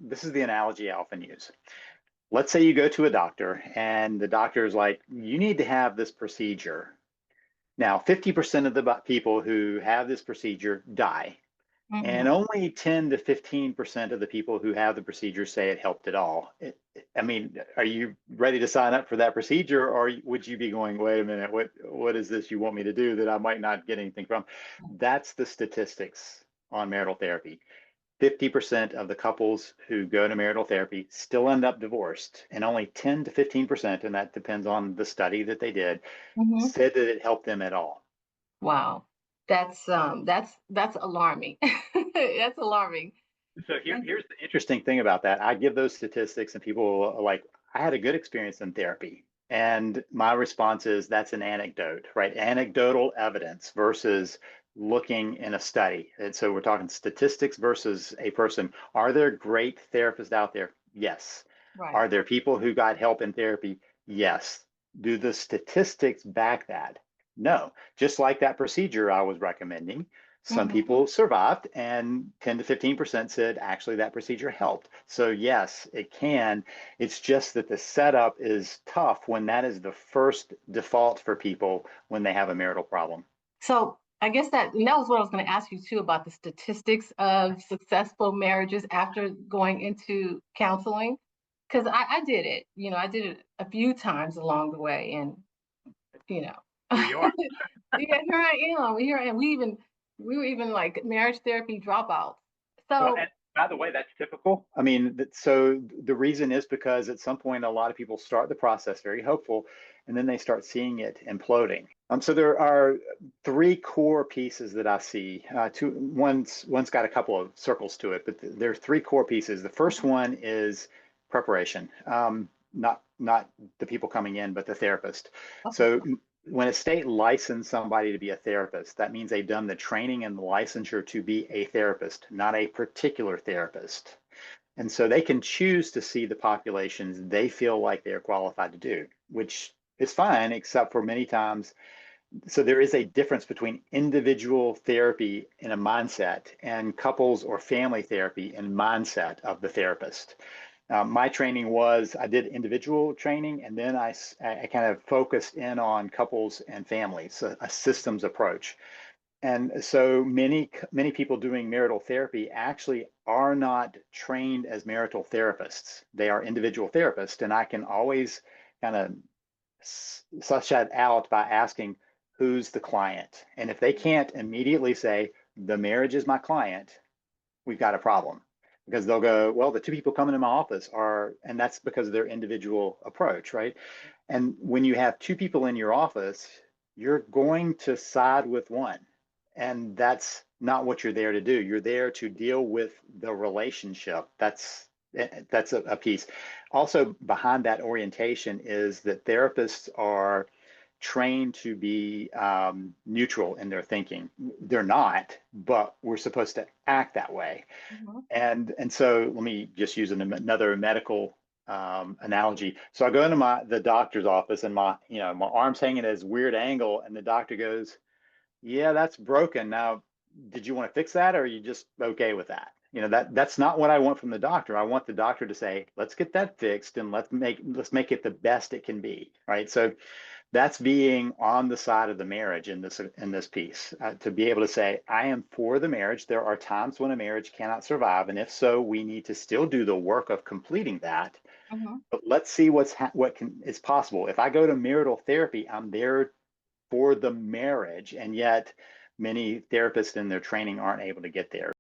this is the analogy I often use. Let's say you go to a doctor and the doctor is like, you need to have this procedure. Now, 50% of the people who have this procedure die, and Hmm. only 10 to 15% of the people who have the procedure say it helped at all. I mean, are you ready to sign up for that procedure, or would you be going, wait a minute, what is this you want me to do that I might not get anything from? That's the statistics on marital therapy. 50% of the couples who go to marital therapy still end up divorced, and only 10 to 15%, and that depends on the study that they did, Hmm. said that it helped them at all. Wow. That's alarming. That's alarming. So And here's the interesting thing about that. I give those statistics, and people are like, I had a good experience in therapy. And my response is that's an anecdote, right? Anecdotal evidence versus looking in a study. And so we're talking statistics versus a person. Are there great therapists out there? Yes. right. Are there people who got help in therapy? Yes. Do the statistics back that? No. Just like that procedure I was recommending, some Hmm. people survived, and 10 to 15% said actually that procedure helped. So, yes, it can. It's just that the setup is tough when that is the first default for people when they have a marital problem. So I guess that was what I was going to ask you too about the statistics of successful marriages after going into counseling. Because I did it, I did it a few times along the way, and you know, Here you are. yeah, here I am. Here I am. We were even like marriage therapy dropouts. Well, So and by the way, that's typical. I mean, so the reason is because at some point, a lot of people start the process very hopeful, and then they start seeing it imploding. So there are three core pieces that I see. One's got a couple of circles to it, but there are three core pieces. The first one is preparation. Not the people coming in, but the therapist. okay. So when a state licensed somebody to be a therapist, that means they've done the training and the licensure to be a therapist, not a particular therapist. And so they can choose to see the populations they feel like they're qualified to do, which is fine, except for many times. So there is a difference between individual therapy in a mindset and couples or family therapy in mindset of the therapist. My training was I did individual training, and then I kind of focused in on couples and families, a systems approach. And so many people doing marital therapy actually are not trained as marital therapists. They are individual therapists, and I can always kind of suss that out by asking who's the client. And if they can't immediately say the marriage is my client, we've got a problem, because they'll go, well, the two people coming in my office are, and that's because of their individual approach, right? And when you have two people in your office, you're going to side with one. And that's not what you're there to do. You're there to deal with the relationship. That's a piece. Also, behind that orientation is that therapists are trained to be neutral in their thinking. They're not, but we're supposed to act that way. Mhm. And so let me just use another medical analogy. So I go into the doctor's office, and my arm's hanging at this weird angle, and the doctor goes, "Yeah, that's broken. Now, did you want to fix that, or are you just okay with that?" That's not what I want from the doctor. I want the doctor to say, "Let's get that fixed, and let's make it the best it can be." Right. So that's being on the side of the marriage in this piece, to be able to say, I am for the marriage. There are times when a marriage cannot survive, and if so, we need to still do the work of completing that. Mhm. But let's see what is possible. If I go to marital therapy, I'm there for the marriage, and yet many therapists in their training aren't able to get there.